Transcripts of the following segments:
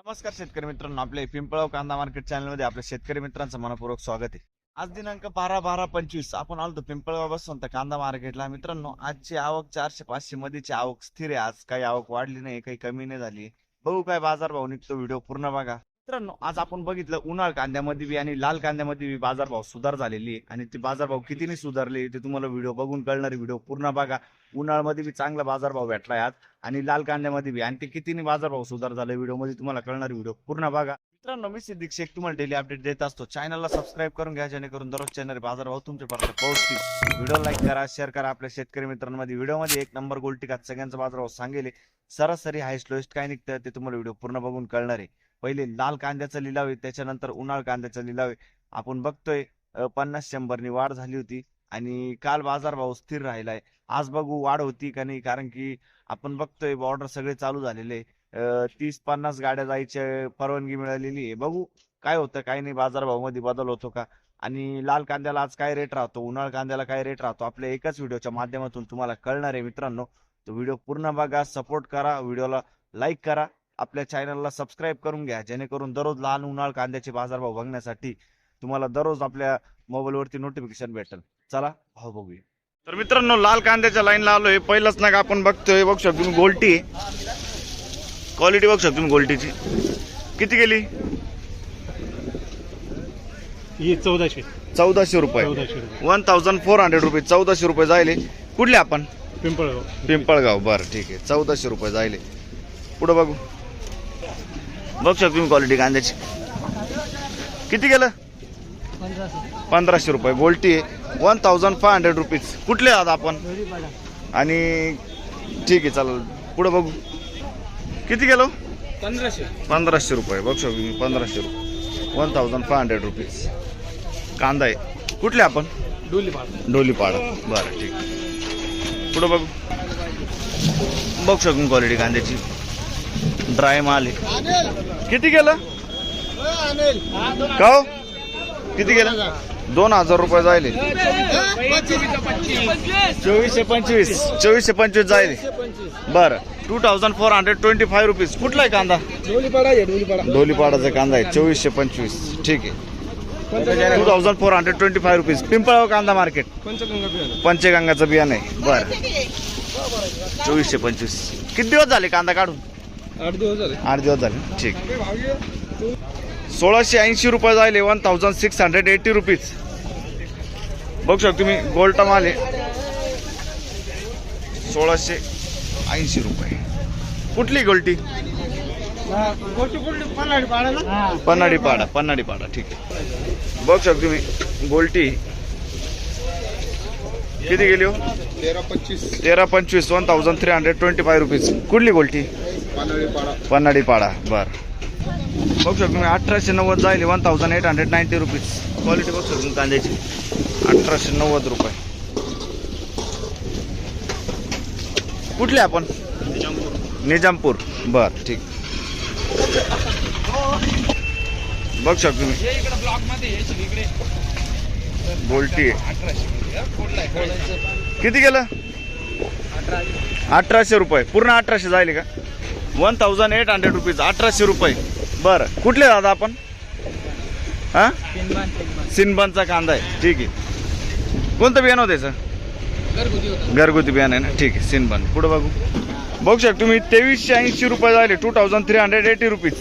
नमस्कार शेतकरी मित्रांनो, आपल्या पिंपळगाव कांदा मार्केट चॅनल मध्ये आपल्या शेतकरी मित्रांचं मनपूर्वक स्वागत आहे। आज दिनांक 12/12/25 आपण आलो पिंपळगाव बसवंत कांदा मार्केटला। मित्रांनो, आजची आवक 400-500 मध्येची आवक स्थिर आहे। आज काही आवक वाढली नाही, काही कमी नाही झाली। बघू काय बाजार भाव निघतो, व्हिडिओ पूर्ण बघा। मित्रांनो, आज आपण बघितलं उन्हाळ कांद्यामध्ये बी आणि लाल कांद्यामध्ये बी बाजारभाव सुधार झालेली आहे आणि ते बाजारभाव कितीने सुधारले ते तुम्हाला व्हिडिओ बघून कळणार आहे। व्हिडिओ पूर्ण बघा। उन्हाळ्यामध्ये बी चांगला बाजारभाव भेटलाय आज आणि लाल कांद्यामध्ये बी, आणि ते कितीने बाजारभाव सुधार झाले व्हिडिओ मध्ये तुम्हाला कळणार। व्हिडिओ पूर्ण बघा। मित्रांनो, मी सिद्दीक शेख तुम्हाला डेली अपडेट देत असतो। चॅनलला सबस्क्राईब करून घ्या जेणेकरून दररोज चॅनल बाजारभाव तुमच्यापर्यंत पोहोचतील। व्हिडिओ लाईक करा, शेअर करा आपल्या शेतकरी मित्रांमध्ये। व्हिडिओ मध्ये एक नंबर गोल्टीकात सगळ्यांचा बाजारभाव सांगेल, सरासरी हायस्ट लोएस्ट काय निघतं ते तुम्हाला व्हिडिओ पूर्ण बघून कळणार आहे। पहिले लाल कांद्याचा लिलाव आहे, त्याच्यानंतर उन्हाळ कांद्याचा लिलाव आहे। आपण बघतोय 50-100 नि वाढ झाली होती आणि काल बाजारभाव स्थिर राहिलाय। आज बघू वाढ होती का नाही, कारण की आपण बघतोय बॉर्डर सगळे चालू झालेले। 30-50 गाड्या जायची परवानगी मिळालेली आहे। बघू काय होतं काय नाही, बाजारभाव मध्ये बदल होतो का, आणि लाल कांद्याला आज काय रेट राहतो, उन्हाळ कांद्याला काय रेट राहतो, आपल्या एकाच व्हिडिओच्या माध्यमातून तुम्हाला कळणार आहे। मित्रांनो, तो व्हिडिओ पूर्ण बघा, सपोर्ट करा, व्हिडिओला लाईक करा, आपल्या चॅनलला सबस्क्राईब करून घ्या जेणेकरून दररोज लाल उन्हाळ कांद्याचे बाजारभाव बघण्यासाठी तुम्हाला दररोज आपल्या मोबाईलवरती नोटिफिकेशन भेटेल। चला भाव बघूया। तर मित्रांनो, लाल कांद्याच्या लाईनला आलोय। पहिलाच ना आपण बघतोय, बघू शकतो तुम्ही गोल्टी क्वालिटी, बघू शकतो तुम्ही गोल्टीची किती गेली। ही 1400 रुपये, 1400 रुपये 1400 रुपये जायले। कुठले आपण? पिंपळगाव पिंपळगाव, बरं ठीक आहे। 1400 रुपये जायले। पुढे बघू, बघू शकतो तुम्ही क्वालिटी कांद्याची किती गेलं। 1500 रुपये गोल्टी आहे। 1500 रुपीज। कुठले आहात आपण? आणि ठीक आहे, चालेल। पुढे बघू किती गेलो। 1500 रुपये, बघू शकतो तुम्ही 1500 रुपये, 1500 रुपीज कांदा आहे। कुठले आपण? डोलीपाडा, बरं ठीक आहे। पुढे बघू, बघू शकतो क्वालिटी कांद्याची ड्राय माल आहे। किती गेलं का, किती गेलं? 2000 रुपये जायले। 2425 जायले, बरं 2425 रुपीज। कुठला आहे कांदा? डोलीपाडाचा कांदा आहे, 2425, ठीक आहे। 2425 रुपीज, पिंपळगाव कांदा मार्केट, पंचगंगाचं बियाणं आहे, बरं 2425। किती दिवस झाले कांदा काढून? 8 दिवस झाले। 8 दिवस झाले, ठीक। 1680 रुपये जायले, 1680 रुपीज। बघू शकतो तुम्ही गोल्टा माल आहे, 1680 रुपये। कुठली गोल्टी? पन्हाडी पाडा, ठीक आहे। बघू शकतो तुम्ही गोल्टी किती गेली हो? 1325, 1325 रुपीज। कुठली गोल्टी? पन्हाडी पाडा, बर। बघू शकतो तुम्ही 1890 जायले, 1890 रुपीज। क्वालिटी बघू शकतो तुम्ही कांद्याची, 1890 रुपये। कुठले आपण? निजामपूर, बर ठीक। बघू शकतो तुम्ही गोल्टी किती गेलं? 1800 रुपये, पूर्ण 1800 जायले का? 1800 रुपीज, 1800 रुपये, बरं। कुठले दादा आपण? हा, सिनबनचा कांदा आहे, ठीक आहे। कोणतं बियाणं होतं त्याचं? घरगुती बियाणं आहे ना, ठीक आहे, सिनबन। पुढे बघू, बघू शकतो तुम्ही 2380 रुपये झाले, 2380 रुपीज।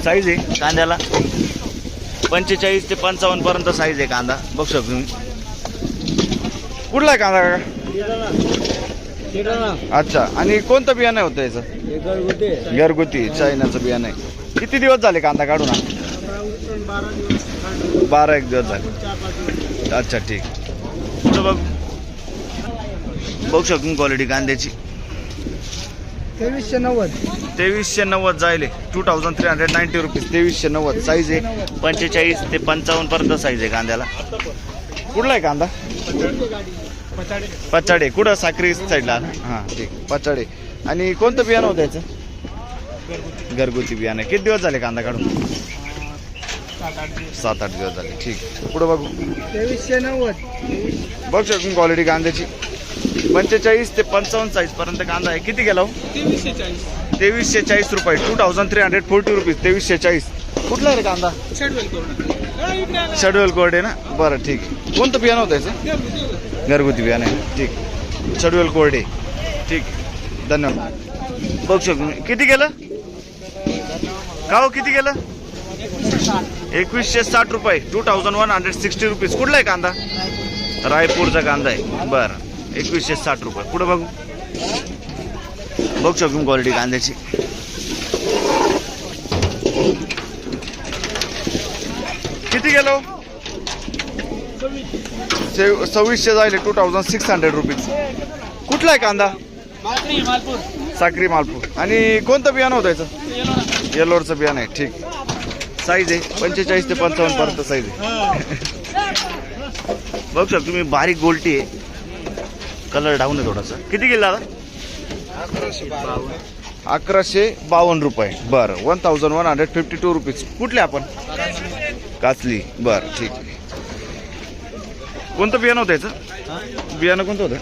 साईज आहे कांद्याला 45 ते 55 पर्यंत साईज आहे कांदा, बघू शकतो तुम्ही। कुठला आहे कांदा काका? अच्छा, आणि कोणतं बियाणं होतं याचं? घरगुती चायनाचं बियाणं आहे। किती दिवस झाले कांदा काढून? 12-1 दिवस झाले, अच्छा ठीक। पुढे बघू, बघू शकतो क्वालिटी कांद्याची 2390 जायले, 2390 रुपीज, 2390 साईज आहे। 45 ते 55 पर्यंत साईज आहे कांद्याला। कुठला आहे कांदा? पचाडे, कुठं? साक्री साईडला, हां ठीक, पचाडे। आणि कोणतं बियाणं होतं याचं? घरगुती बियाणं। किती दिवस झाले कांदा काढून? 7-8 दिवस झाले, ठीक। पुढे बघू, 2390 बघू शकतो क्वालिटी कांद्याची 45 ते 55 साईज पर्यंत कांदा आहे। किती गेला हो? 2340 2340 रुपये 2340 रुपीज 2340. कुठला आहे रे कांदा? शेड्यूल कोड आहे ना. बरं ठीक आहे. कोणतं बियाणं होतं याचं? घरगुती बियाणं आहे. ठीक. शेड्यूल कोड आहे. ठीक. धन्यवाद. बघू शकतो मी. किती गेलं का हो? किती गेलं? 2160 रुपये 2160 रुपीज. कुठला आहे कांदा? रायपूरचा कांदा आहे. बरं 2160 रुपये. पुढे बघू. बघू शकतो क्वालिटी कांद्याची. किती गेलो? 2600 जायले 2600 रुपीज. कुठला आहे कांदा? साक्री मालपूर. आणि कोणतं बियाणं होतं याचं? येलोरचं बियाणं आहे. ठीक. साईज आहे 45 ते 55 पर्यंत साईज आहे. बघू शकतो तुम्ही. बारीक गोलटी आहे. कलर डाऊन आहे थोडासा. किती गेला दादा? 1152 रुपये. बरं 1152 रुपीज. कुठले आपण? काचली. बरं ठीक आहे. कोणतं बियाणं होतं याचं? बियाणं कोणतं होतं?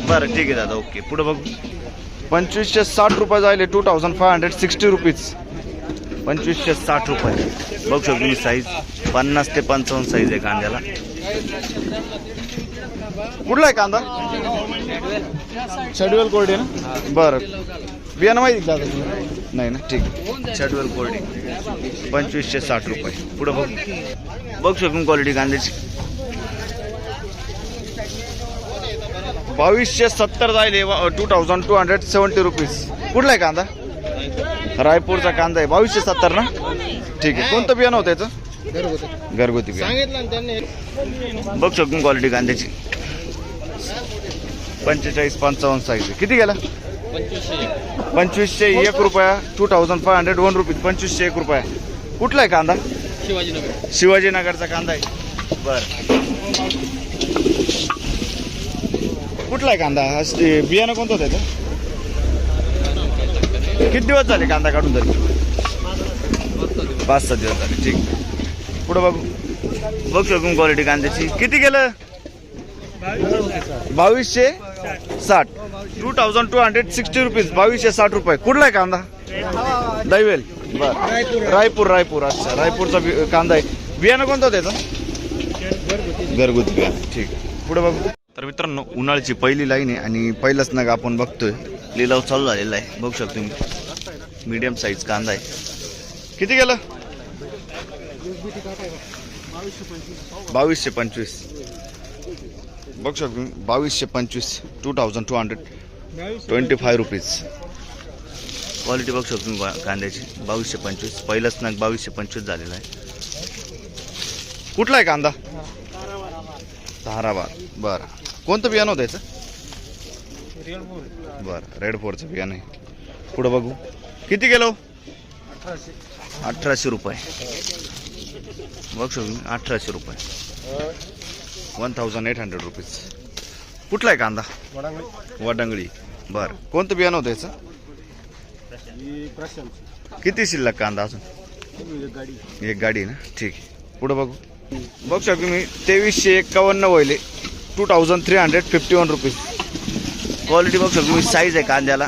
बरं ठीक आहे दादा. ओके. पुढे बघू. 2560 रुपये जायले 2560 रुपीज. 2560 रुपये. बघू शकतो मी. साईज 50 ते 55 साईज आहे कांद्याला. कुठला आहे कांदा? शेड्यूल कोरडे ना. बरं बियाणं माहिती का दादा? नाही ना. ठीक. शेड्यूल कोरडे 2560 रुपये. पुढे बघू. बघू शकतो क्वालिटी कांद्याची. 2270 जायले 2270 रुपीज. कुठला आहे कांदा? रायपूरचा कांदा आहे. 2270 ना. ठीक आहे. कोणतं बियाणं होतं याचं? घरगुती बियाणं. बघू शकतो क्वालिटी कांद्याची. 45-55 साईज आहे. किती गेला? 2501 रुपया 2501 रुपीज. 2501 रुपया. कुठला आहे कांदा? शिवाजीनगरचा कांदा आहे. बरं. कुठला आहे कांदा? बियाणं कोणतं होतं याचं? किती दिवस झाले कांदा काढून झाले? 5-6 दिवस झाले. ठीक. पुढे बघू. बघू शकू क्वालिटी कांद्याची. किती गेलं? 2260 2260 रुपीज. 2260 रुपये. कुठला आहे कांदा? दैवेल. बरं रायपूर. अच्छा रायपूरचा कांदा आहे. बियाणं कोणतं होतं त्याचं? घरगुती बियाणं. ठीक. पुढे बघू. तर मित्रांनो उन्हाळ्याची पहिली लाईन आहे आणि पहिलाच नग आपण बघतोय. लिलाव चालू झालेला आहे. बघू शकतो मी. मीडियम साईज कांदा आहे. किती गेलं? 2225. बघू शकतो मी. 2225 2225 रुपीज. क्वालिटी बघू शकतो मी कांद्याची. 2225. पहिलाच नग 2225 झालेला आहे. कुठला आहे कांदा? धाराबाद. बरं. कोणतं बियाणं होतं याचं? बरं रेड 4चं बियाणं आहे. पुढं बघू. किती गेलो? 1800 रुपये. बघू शकतो 1800 रुपये. 1800 रुपीज. कुठला आहे कांदा? वडंगळी. बरं. कोणतं बियाणं होतं याचं? किती शिल्लक कांदा अजून? एक गाडी ना. ठीक आहे. पुढं बघू. बघू शकतो मी. 2351 वहिले 2351 रुपीज. क्वालिटी बघू शकतो मी. साईज आहे कांद्याला.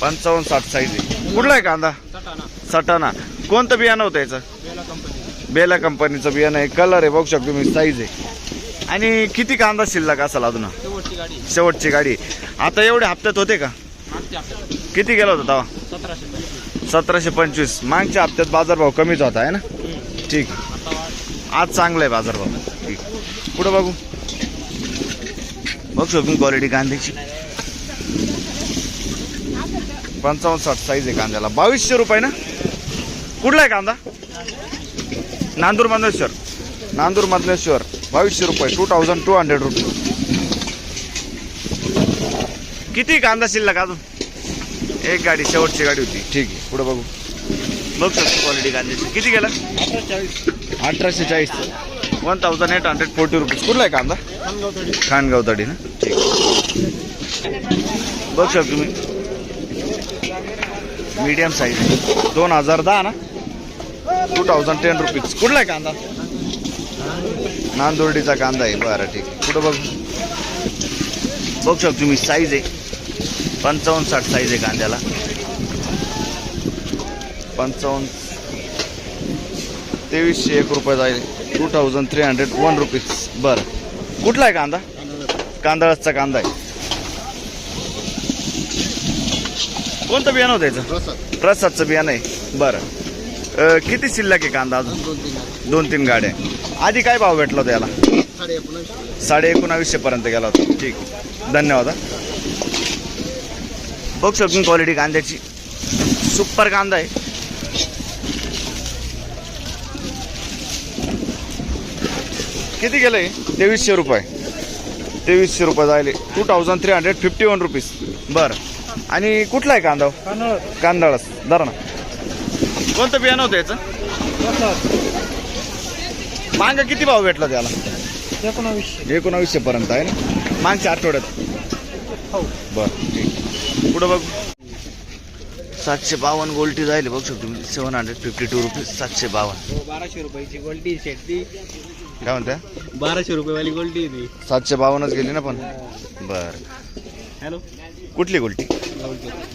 पंचावन्न 60 साईज आहे. कुठला आहे कांदा? सटाणा. कोणतं बियाणं होतं याचं? बेला कंपनीचं बियाणं आहे. कलर आहे बघू शकतो मी. साईज आहे. आणि किती कांदा शिल्लक असेल अजून? शेवटची गाडी. आता एवढ्या हप्त्यात होते का? किती गेला होता तेव्हा? 1725. मागच्या हप्त्यात बाजारभाव कमीच होता आहे ना. ठीक. आज चांगला आहे बाजारभाव. ठीक. पुढं बघू. बघू शकतो क्वालिटी कांद्याची. 55-60 साईज आहे कांद्याला. 2200 रुपये ना. कुठला आहे कांदा? नांदूर मधनेश्वर. 2200 रुपये 2200 रुपये. किती कांदा शिल्लक अजून? एक गाडी. शेवटची गाडी होती. ठीक आहे. पुढे बघू. बघू शकतो क्वालिटी कांद्याची. किती गेला? 1840. 1840 रुपीज. कुठला आहे कांदा? खानगावतडी ना. ठीक. बघू शकतो तुम्ही. मीडियम साईज 2010 ना. 2010 रुपीज. कुठला आहे कांदा? नांदोर्डीचा कांदा आहे. बरं ठीक आहे. पुढं बघू शकतो तुम्ही, साईज आहे 55-60 साईज आहे कांद्याला. 55 2301 रुपये जाईल. 2301 रुपीज. बरं कुठला आहे कांदा? कांदळाचा कांदा आहे. कोणतं बियाणं होतं याचं? प्रसादचं बियाणं आहे. बरं किती शिल्लक आहे कांदा अजून? 2-3 गाड्या. आधी काय भाव भेटला होता याला? 19,500 पर्यंत गेला होता. ठीक, धन्यवाद. बघू शकतो क्वालिटी कांद्याची, सुपर कांदा आहे. किती गेलंय? 2300 रुपये. 2300 रुपये जायले. 2351 रुपीज. बरं आणि कुठला आहे कांदा? कांदळस. धरा ना. कोणतं बियाणं होतं याचं? मांग किती भाव भेटला त्याला? 1900 पर्यंत आहे ना मागच्या आठवड्यात. बरं ठीक. पुढं बघ 752 गोल्टी जाईल. बघू शकतो तुम्ही 752 रुपीज. 752. 1200 रुपयाची गोल्टी शेती. काय म्हणत्या? 1200 रुपयेवाली गोल्टी ती. 752च गेली ना पण. बर हॅलो, कुठली गोल्टी?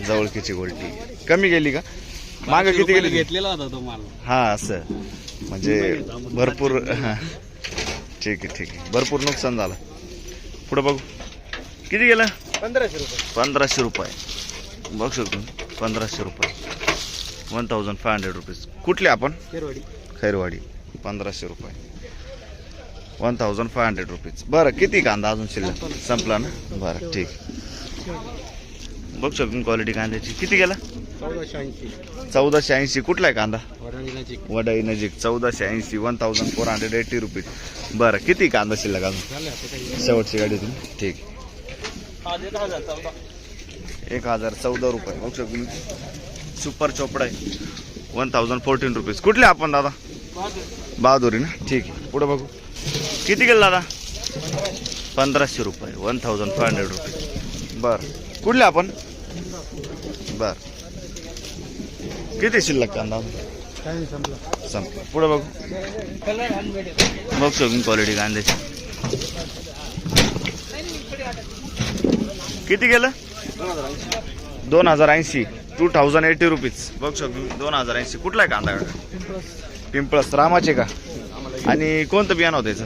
जवळकीची गोल्टी. कमी गेली का? माग किती गेली? घेतलेला होता तो माल. हा असं म्हणजे भरपूर. हा ठीक आहे ठीक आहे. भरपूर नुकसान झालं. पुढे बघू किती गेलं? 1500 रुपये. 1500 रुपये. बघू शकतो 1500 रुपये. 1500 रुपीज. कुठले आपण? खैरवाडी. 1500 रुपये. 1500 रुपीज. बरं किती कांदा अजून शिल्लक? संपला ना. बरं ठीक. बघू शकतो क्वालिटी कांद्याची. किती गेला? 1480. कुठला आहे कांदा? वडाई नजीक. 1480. 1480 रुपीज. बरं किती कांदा शिल्लक अजून? शेवटची गाडी तुम्ही. ठीक. 1014 रुपये. बघू शकतो तुम्ही. सुपर चोपडा आहे. 1014 रुपीज. कुठले आपण दादा? बहादुरी ना. ठीक आहे. पुढे बघू किती गेलं दादा? 1500 रुपये. 1500 रुपये. बरं कुठले आपण? बर किती शिल्लक कांदा? संपला. पुढे बघू शकतो क्वालिटी कांद्याची. किती गेलं? 2080. 2080 रुपीज. बघू शकतो 2080. कुठला आहे कांदा? पिंपळस. रामाचे का? आणि कोणतं बियाणं होतं याचं?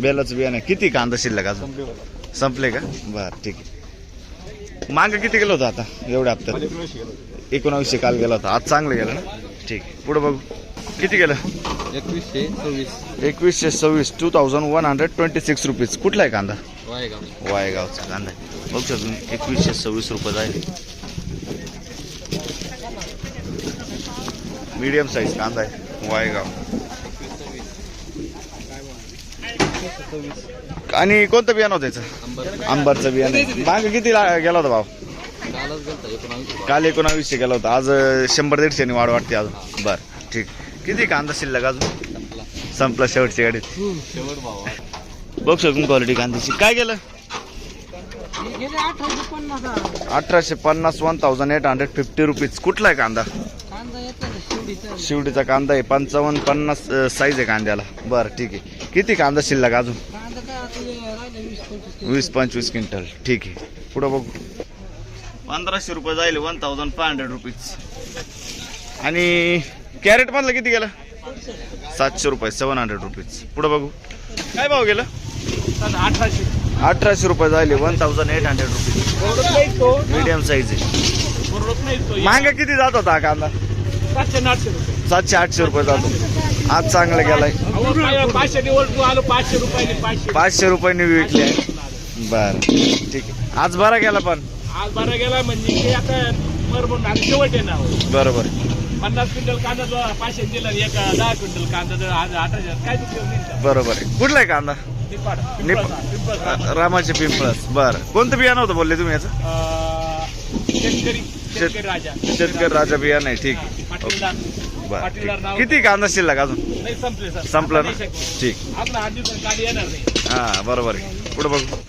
बेलाचं बियाणं. किती कांदा शिल्लक अजून? संपले का? बरं ठीक आहे. मांग किती गेलं होतं आता एवढ्या हप्त्यात? 1900 काल गेला होता. आज चांगलं गेलं ना. ठीक आहे. पुढे बघू किती गेलं? 2126. 2126 रुपीज. कुठला आहे कांदा? वायगावचा कांदा आहे. बघू शकतो 2126 रुपये जाईल. मीडियम साईज कांदा आहे वायगाव. आणि कोणतं बियाणं होतं याचं? आंबरचं बियाणं. माग किती गेला होता भाव? काल 1900 गेला होता. आज 100-150 वाढ वाटते अजून. बरं ठीक. किती कांदा शिल्लक अजून? संपला शेवटची गाडी. बघू शकतो क्वालिटी कांद्याची. काय गेलं? 1850. 1850 रुपीज. कुठला आहे कांदा? शिवडीचा कांदा आहे. 55-50 साईज आहे कांद्याला. बरं ठीक आहे. किती कांदा शिल्लक अजून? 20-25 क्विंटल. ठीक आहे. पुढं बघू 1500 रुपये जाईल. 1500 रुपीज. आणि कॅरेट मधलं किती गेलं? 700 रुपये. 700 रुपीज. पुढं बघू काय भाव गेलं? 1800 रुपये जाईल. 1800 रुपीज. मीडियम साईज आहे. महागा किती जात होता हा कांदा? 700-800 रुपये जातो. आज चांगला गेलाय. 500 रुपयांनी विकले. बरं ठीक आहे. आज बरा गेला पण. आज बारा गेला म्हणजे आता बरोबर शेवट आहे ना. बरोबर. 50 क्विंटल कांदा 500 दिला. एक 10 क्विंटल कांदा आज 8000. काय उपयोग? बरोबर आहे. कुठला आहे कांदा? रामाचे पिंपळस. बरं कोणतं बियाणं होतं बोलले तुम्ही याचं? शेतकरी राजा बियाणं आहे. ठीक आहे. बरं किती कांदा शिल्लक अजून? संपला ना. ठीक. आपला 8 दिवसात गाडी येणार नाही. हा बरोबर आहे. पुढे बघू